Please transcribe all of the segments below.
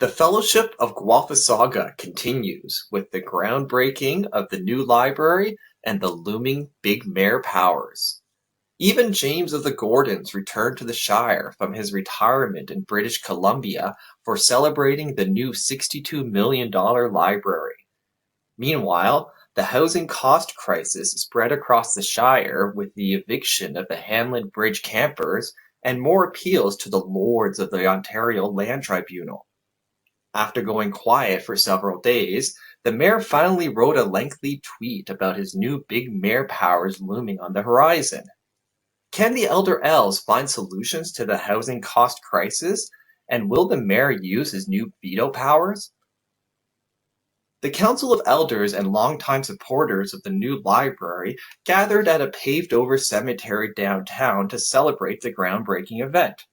The Fellowship of Guelphissauga continues with the groundbreaking of the new library and the looming big mayor powers. Even James of the Gordons returned to the Shire from his retirement in British Columbia for celebrating the new $62 million library. Meanwhile, the housing cost crisis spread across the Shire with the eviction of the Hanlon Bridge campers and more appeals to the lords of the Ontario Land Tribunal. After going quiet for several days, the mayor finally wrote a lengthy tweet about his new big mayor powers looming on the horizon. Can the Elder Elves find solutions to the housing cost crisis, and will the mayor use his new veto powers? The Council of Elders and longtime supporters of the new library gathered at a paved-over cemetery downtown to celebrate the groundbreaking event.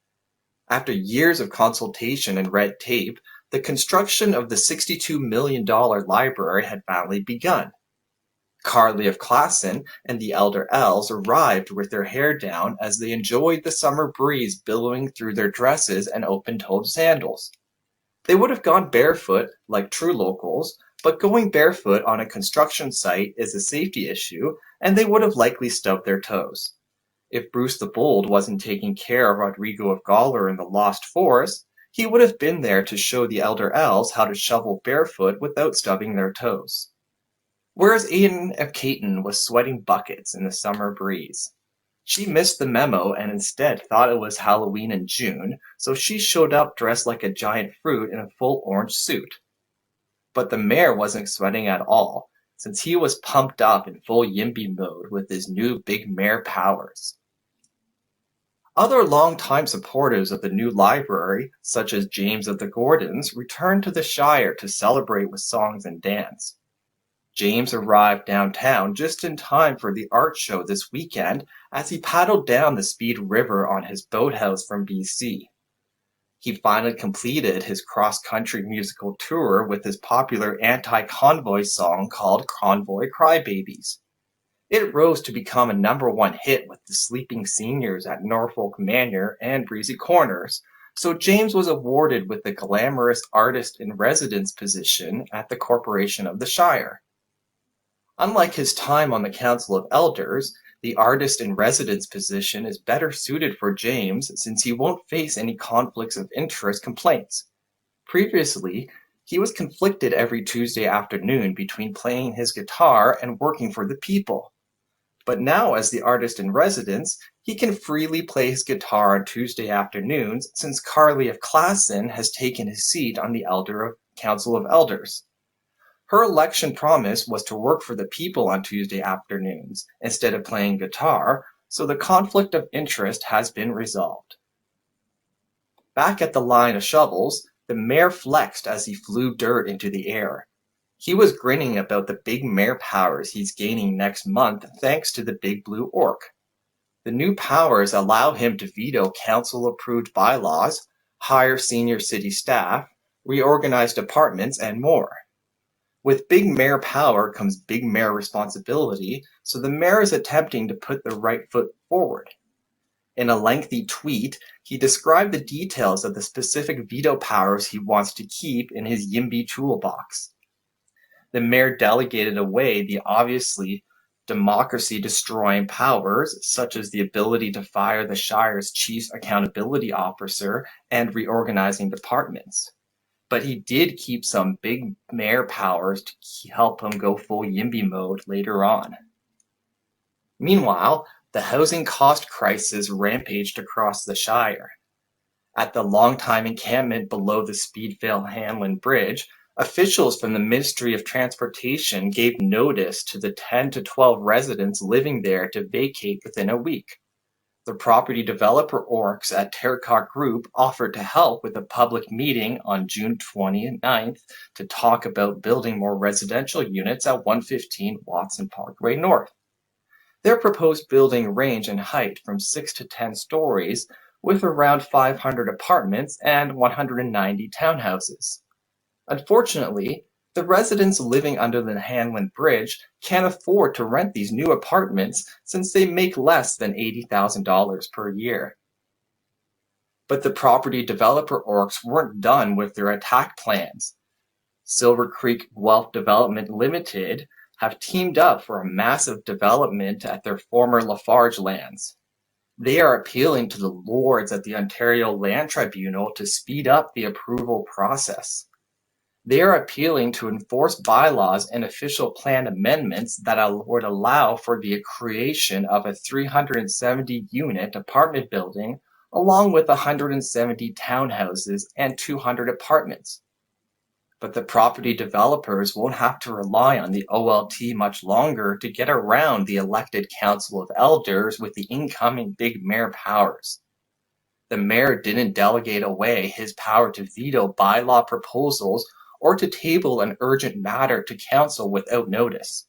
After years of consultation and red tape, the construction of the $62 million library had finally begun. Carly of Classen and the Elder Elves arrived with their hair down as they enjoyed the summer breeze billowing through their dresses and open-toed sandals. They would have gone barefoot, like true locals, but going barefoot on a construction site is a safety issue, and they would have likely stubbed their toes. If Bruce the Bold wasn't taking care of Rodrigo of Gawler in the Lost Forest, he would have been there to show the Elder Elves how to shovel barefoot without stubbing their toes. Whereas Aidan of Caton was sweating buckets in the summer breeze. She missed the memo and instead thought it was Halloween in June, so she showed up dressed like a giant fruit in a full orange suit. But the mayor wasn't sweating at all, since he was pumped up in full Yimby mode with his new big mayor powers. Other longtime supporters of the new library, such as James of the Gordons, returned to the Shire to celebrate with songs and dance. James arrived downtown just in time for the art show this weekend as he paddled down the Speed River on his boathouse from BC. He finally completed his cross-country musical tour with his popular anti-convoy song called Convoy Crybabies. It rose to become a #1 hit with the sleeping seniors at Norfolk Manor and Breezy Corners, so James was awarded with the glamorous artist-in-residence position at the Corporation of the Shire. Unlike his time on the Council of Elders, the artist-in-residence position is better suited for James since he won't face any conflicts of interest complaints. Previously, he was conflicted every Tuesday afternoon between playing his guitar and working for the people. But now, as the artist-in-residence, he can freely play his guitar on Tuesday afternoons since Carly of Classen has taken his seat on the Council of Elders. Her election promise was to work for the people on Tuesday afternoons instead of playing guitar, so the conflict of interest has been resolved. Back at the line of shovels, the mayor flexed as he flew dirt into the air. He was grinning about the big mayor powers he's gaining next month thanks to the big blue orc. The new powers allow him to veto council-approved bylaws, hire senior city staff, reorganize departments, and more. With big mayor power comes big mayor responsibility, so the mayor is attempting to put the right foot forward. In a lengthy tweet, he described the details of the specific veto powers he wants to keep in his Yimby toolbox. The mayor delegated away the obviously democracy-destroying powers, such as the ability to fire the Shire's chief accountability officer and reorganizing departments. But he did keep some big mayor powers to help him go full Yimby mode later on. Meanwhile, the housing cost crisis rampaged across the Shire. At the longtime encampment below the Speedvale Hanlon Bridge, officials from the Ministry of Transportation gave notice to the 10 to 12 residents living there to vacate within a week. The property developer orcs at Terracotta Group offered to help with a public meeting on June 29th to talk about building more residential units at 115 Watson Parkway North. Their proposed building range in height from 6 to 10 stories, with around 500 apartments and 190 townhouses. Unfortunately, the residents living under the Hanlon Bridge can't afford to rent these new apartments since they make less than $80,000 per year. But the property developer orcs weren't done with their attack plans. Silver Creek Wealth Development Limited have teamed up for a massive development at their former Lafarge lands. They are appealing to the lords at the Ontario Land Tribunal to speed up the approval process. They are appealing to enforce bylaws and official plan amendments that would allow for the creation of a 370-unit apartment building along with 170 townhouses and 200 apartments. But the property developers won't have to rely on the OLT much longer to get around the elected Council of Elders with the incoming Big Mayor powers. The mayor didn't delegate away his power to veto bylaw proposals or to table an urgent matter to council without notice.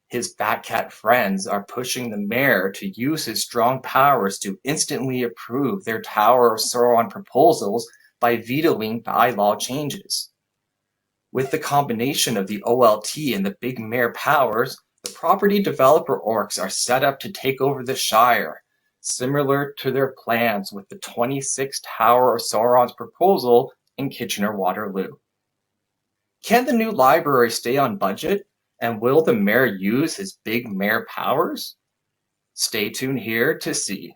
His fat cat friends are pushing the mayor to use his strong powers to instantly approve their Tower of Sauron proposals by vetoing bylaw changes. With the combination of the OLT and the Big Mayor powers, the property developer orcs are set up to take over the Shire, similar to their plans with the 26th Tower of Sauron's proposal in Kitchener-Waterloo. Can the new library stay on budget, and will the mayor use his Big Mayor powers? Stay tuned here to see.